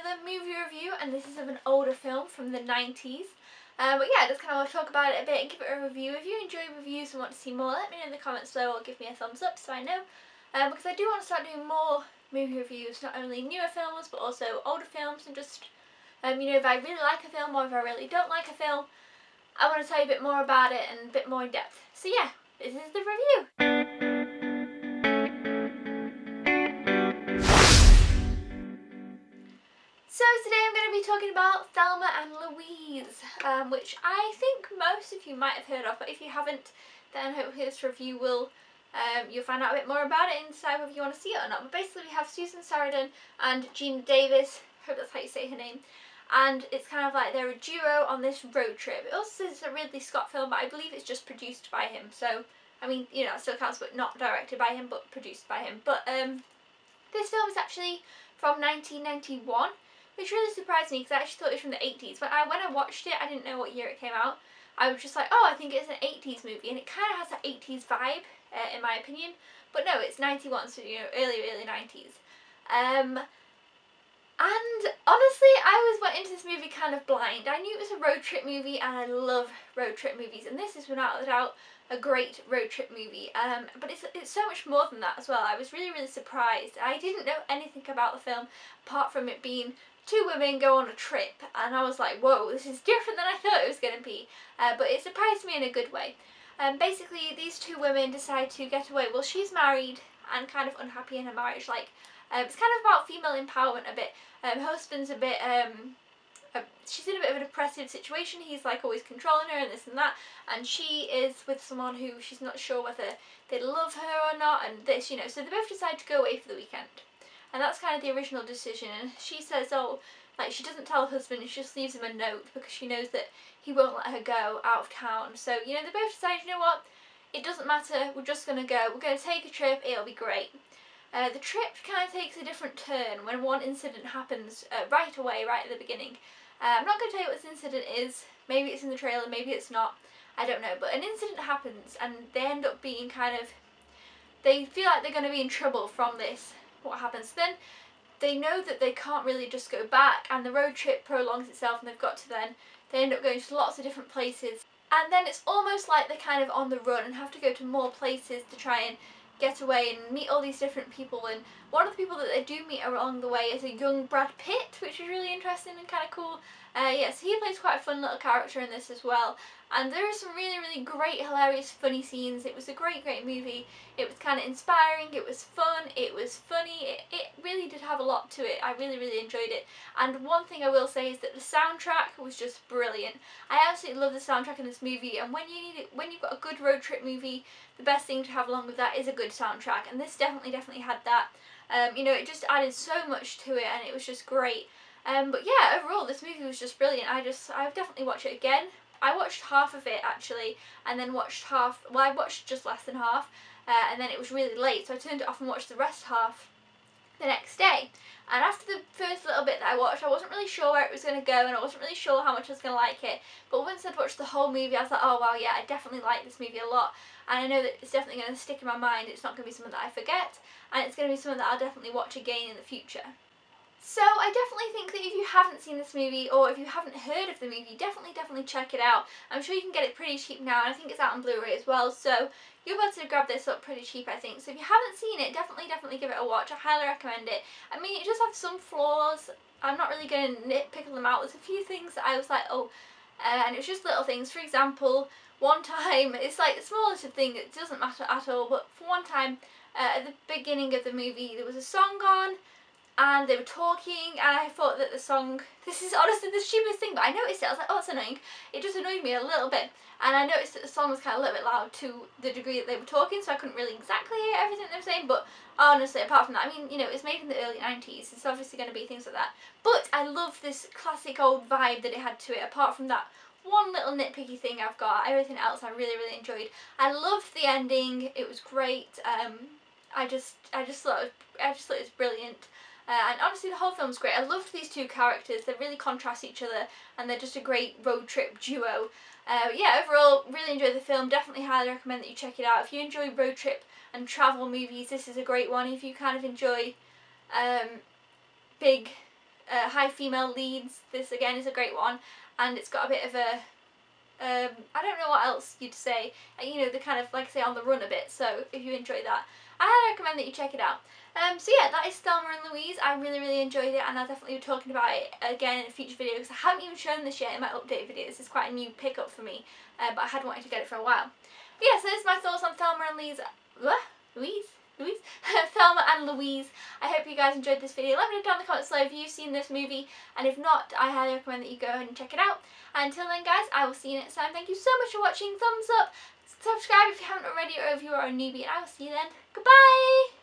another movie review, and this is of an older film from the 90s. But yeah, I just kind of want to talk about it a bit and give it a review. If you enjoy reviews and want to see more, let me know in the comments below or give me a thumbs up so I know. Because I do want to start doing more movie reviews, not only newer films but also older films, and just, you know, if I really like a film or if I really don't like a film, I want to tell you a bit more about it and a bit more in depth. So yeah, this is the review. So today I'm going to be talking about Thelma and Louise, which I think most of you might have heard of, but if you haven't, then hopefully this review will, you'll find out a bit more about it and decide whether you want to see it or not. But basically we have Susan Sarandon and Gina Davis, I hope that's how you say her name, and it's kind of like they're a duo on this road trip. It also says it's a Ridley Scott film, but I believe it's just produced by him, so I mean, you know, it still counts, but not directed by him, but produced by him. But this film is actually from 1991. Which really surprised me because I actually thought it was from the 80s. But when I watched it, I didn't know what year it came out. I was just like, oh, I think it's an 80s movie. And it kind of has an 80s vibe, in my opinion. But no, it's 91, so, you know, early 90s. And honestly, I went into this movie kind of blind. I knew it was a road trip movie, and I love road trip movies. And this is, without a doubt, a great road trip movie. But it's so much more than that as well. I was really surprised. I didn't know anything about the film, apart from it being two women go on a trip, and I was like, whoa, this is different than I thought it was going to be, but it surprised me in a good way. Basically, these two women decide to get away. Well, she's married and kind of unhappy in her marriage. Like, it's kind of about female empowerment a bit. Her husband's a bit, she's in a bit of a depressive situation. He's like always controlling her and this and that, and she is with someone who she's not sure whether they love her or not, and this, you know, so they both decide to go away for the weekend. And that's kind of the original decision. And she says, oh, like, she doesn't tell her husband, she just leaves him a note because she knows that he won't let her go out of town. So, you know, they both decide, you know what, it doesn't matter, we're just going to go, we're going to take a trip, it'll be great. The trip kind of takes a different turn when one incident happens right away, right at the beginning. I'm not going to tell you what this incident is, maybe it's in the trailer, maybe it's not, I don't know. But an incident happens and they end up being kind of, they feel like they're going to be in trouble from this. What happens then, they know that they can't really just go back, and the road trip prolongs itself, and they've got to then, they end up going to lots of different places, and then it's almost like they're kind of on the run and have to go to more places to try and get away and meet all these different people. And one of the people that they do meet along the way is a young Brad Pitt, which is really interesting and kind of cool. Yeah, so he plays quite a fun little character in this as well. And there are some really great, hilarious, funny scenes. It was a great movie. It was kind of inspiring, it was fun, it was funny, it really did have a lot to it. I really enjoyed it. And one thing I will say is that the soundtrack was just brilliant. I absolutely love the soundtrack in this movie, and when you've got a good road trip movie, the best thing to have along with that is a good soundtrack, and this definitely had that. You know, it just added so much to it, and it was just great. But yeah, overall this movie was just brilliant. I would definitely watch it again. I watched half of it actually, and then watched half, well, I watched just less than half, and then it was really late, so I turned it off and watched the rest half the next day. And after the first little bit that I watched, I wasn't really sure where it was going to go, and I wasn't really sure how much I was going to like it. But once I'd watched the whole movie, I was like, oh wow, yeah, I definitely like this movie a lot. And I know that it's definitely going to stick in my mind. It's not going to be something that I forget, and it's going to be something that I'll definitely watch again in the future. So I definitely think that if you haven't seen this movie, or if you haven't heard of the movie, definitely check it out. I'm sure you can get it pretty cheap now, and I think it's out on Blu-ray as well, so you'll be able to grab this up pretty cheap, I think. So if you haven't seen it, definitely give it a watch. I highly recommend it. I mean, it does have some flaws. I'm not really going to nitpick them out. There's a few things that I was like, oh, and it was just little things. For example, one time, it's like the smallest of thing, it doesn't matter at all, but for one time, at the beginning of the movie, there was a song on, and they were talking, and I thought that the song, this is honestly the stupidest thing, but I noticed it, I was like, oh, it's annoying. It just annoyed me a little bit, and I noticed that the song was kind of a little bit loud to the degree that they were talking, so I couldn't really exactly hear everything they were saying. But honestly, apart from that, I mean, you know, it's made in the early 90s, it's obviously going to be things like that. But I love this classic old vibe that it had to it, apart from that one little nitpicky thing I've got. Everything else I really enjoyed. I loved the ending, it was great. I just thought it was brilliant. And honestly, the whole film's great. I loved these two characters. They really contrast each other, and they're just a great road trip duo. Yeah, overall, really enjoyed the film. Definitely highly recommend that you check it out. If you enjoy road trip and travel movies, this is a great one. If you kind of enjoy big high female leads. This again is a great one, and it's got a bit of a I don't know what else you'd say, you know, the kind of, like I say, on the run a bit, so if you enjoy that, I highly recommend that you check it out. So yeah, that is Thelma and Louise. I really enjoyed it, and I'll definitely be talking about it again in a future video, because I haven't even shown this yet in my update videos. It's quite a new pickup for me, but I had wanted to get it for a while. But yeah, so this is my thoughts on Thelma and Louise. Thelma and Louise. I hope you guys enjoyed this video. Let me know down in the comments below if you've seen this movie, and if not, I highly recommend that you go ahead and check it out. And until then guys, I will see you next time. Thank you so much for watching. Thumbs up, subscribe if you haven't already, or if you are a newbie, and I will see you then. Goodbye!